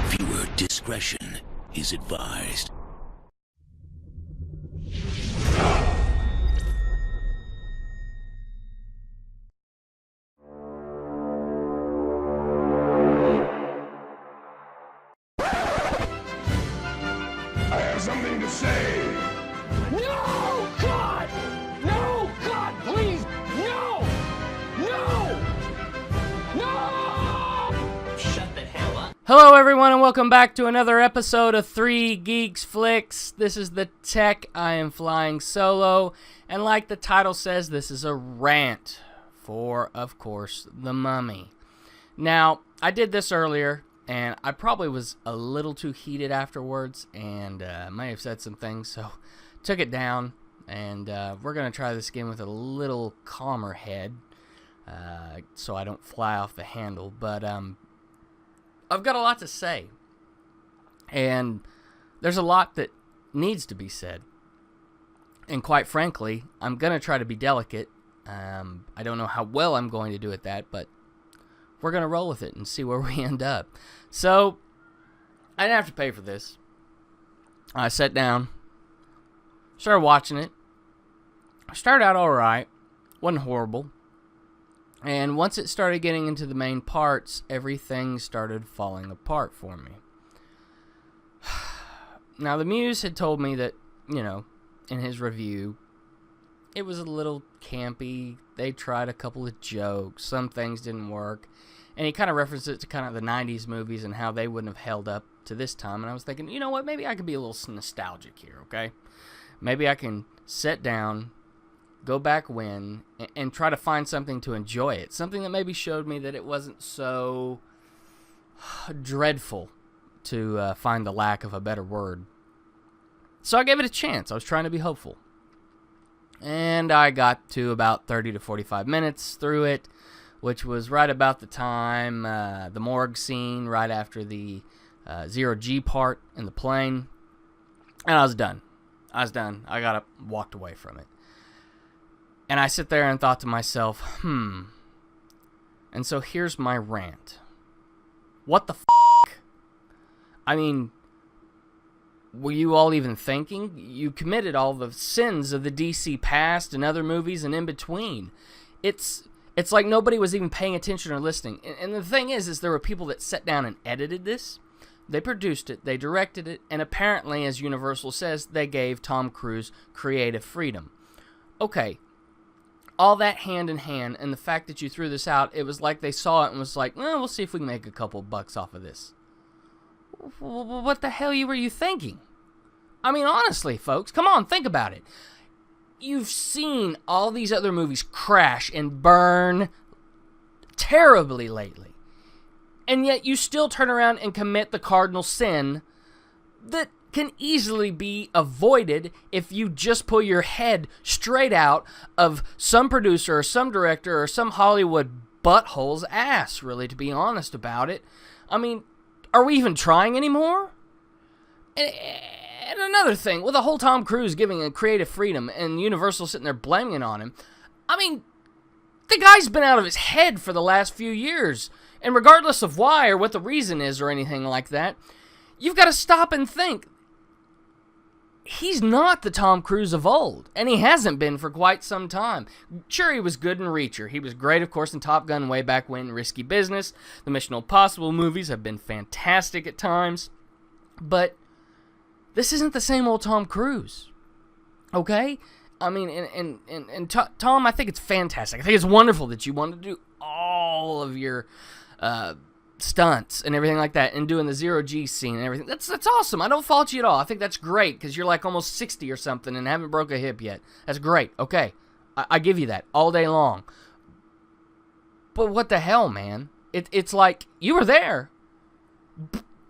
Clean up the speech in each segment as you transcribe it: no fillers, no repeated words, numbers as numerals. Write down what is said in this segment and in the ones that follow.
Viewer discretion is advised. I have something to say. No, God! No, God, please! No! No! No! Shut the hell up. Hello everyone and welcome back to another episode of 3 Geeks Flix. This is the Tech. I am flying solo, and like the title says, this is a rant for, of course, The Mummy. Now, I did this earlier, and I probably was a little too heated afterwards, and may have said some things, so took it down, and we're going to try this again with a little calmer head, so I don't fly off the handle, but I've got a lot to say, and there's a lot that needs to be said, and quite frankly, I'm going to try to be delicate. I don't know how well I'm going to do at that, but we're going to roll with it and see where we end up. So, I didn't have to pay for this. I sat down, started watching it. Started out alright, wasn't horrible. And once it started getting into the main parts, everything started falling apart for me. Now, the Muse had told me that, you know, in his review, it was a little campy. They tried a couple of jokes. Some things didn't work. And he kind of referenced it to kind of the 90s movies and how they wouldn't have held up to this time. And I was thinking, you know what, maybe I could be a little nostalgic here, okay? Maybe I can sit down, go back when, and try to find something to enjoy it. Something that maybe showed me that it wasn't so dreadful, to find the lack of a better word. So I gave it a chance. I was trying to be hopeful. And I got to about 30 to 45 minutes through it, which was right about the time, the morgue scene, right after the zero-G part in the plane. And I was done. I got up, walked away from it. And I sit there and thought to myself, And so here's my rant. What the f***? I mean, were you all even thinking? You committed all the sins of the DC past and other movies and in between. It's like nobody was even paying attention or listening. And the thing is there were people that sat down and edited this. They produced it, they directed it, and apparently, as Universal says, they gave Tom Cruise creative freedom. Okay, all that hand in hand, and the fact that you threw this out, it was like they saw it and was like, well, we'll see if we can make a couple bucks off of this. What the hell were you thinking? I mean, honestly, folks, come on, think about it. You've seen all these other movies crash and burn terribly lately. And yet you still turn around and commit the cardinal sin that can easily be avoided if you just pull your head straight out of some producer or some director or some Hollywood butthole's ass, really, to be honest about it. I mean, are we even trying anymore? And another thing, with the whole Tom Cruise giving a creative freedom and Universal sitting there blaming it on him, I mean, the guy's been out of his head for the last few years. And regardless of why or what the reason is or anything like that, you've got to stop and think. He's not the Tom Cruise of old, and he hasn't been for quite some time. Sure, he was good in Reacher. He was great, of course, in Top Gun way back when, Risky Business. The Mission Impossible movies have been fantastic at times. But this isn't the same old Tom Cruise, okay? I mean, and Tom, I think it's fantastic. I think it's wonderful that you want to do all of your stunts and everything like that, and doing the zero-G scene and everything. That's awesome. I don't fault you at all. I think that's great, because you're like almost 60 or something and haven't broke a hip yet. That's great. Okay, I give you that all day long. But what the hell, man? It's like, you were there,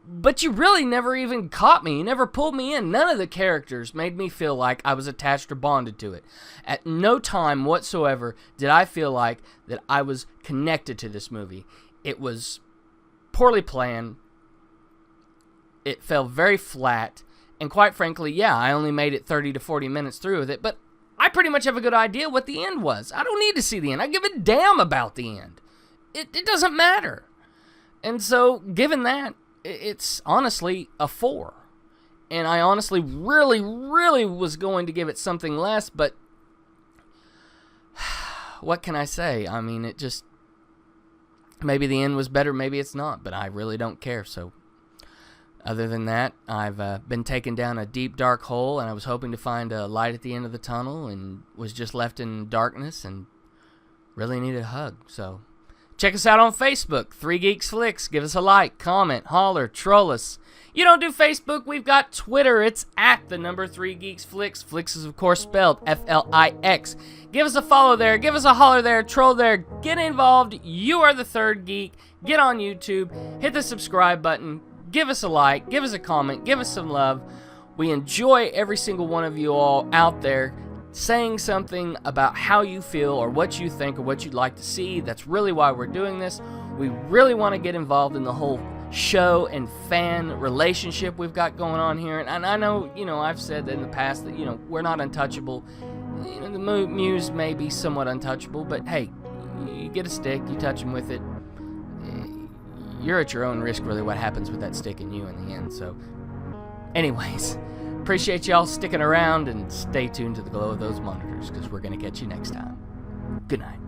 but you really never even caught me. You never pulled me in. None of the characters made me feel like I was attached or bonded to it. At no time whatsoever did I feel like that I was connected to this movie. It was poorly planned. It fell very flat. And quite frankly, yeah, I only made it 30 to 40 minutes through with it, but I pretty much have a good idea what the end was. I don't need to see the end. I give a damn about the end. It doesn't matter. And so, given that, it's honestly a 4. And I honestly really, really was going to give it something less, but what can I say? I mean, it just, maybe the end was better, maybe it's not, but I really don't care. So other than that, I've been taken down a deep, dark hole, and I was hoping to find a light at the end of the tunnel, and was just left in darkness and really needed a hug. So check us out on Facebook, 3 Geeks Flix. Give us a like, comment, holler, troll us. You don't do Facebook, we've got Twitter. It's at the number 3 Geeks Flix. Flix is, of course, spelled F-L-I-X. Give us a follow there. Give us a holler there. Troll there. Get involved. You are the third geek. Get on YouTube. Hit the subscribe button. Give us a like. Give us a comment. Give us some love. We enjoy every single one of you all out there saying something about how you feel or what you think or what you'd like to see. That's really why we're doing this. We really want to get involved in the whole show and fan relationship we've got going on here. And I know, I've said in the past that, we're not untouchable. The Muse may be somewhat untouchable, but hey, you get a stick, you touch them with it. You're at your own risk, really, what happens with that stick and you in the end. So, anyways, appreciate y'all sticking around, and stay tuned to the glow of those monitors, because we're going to catch you next time. Good night.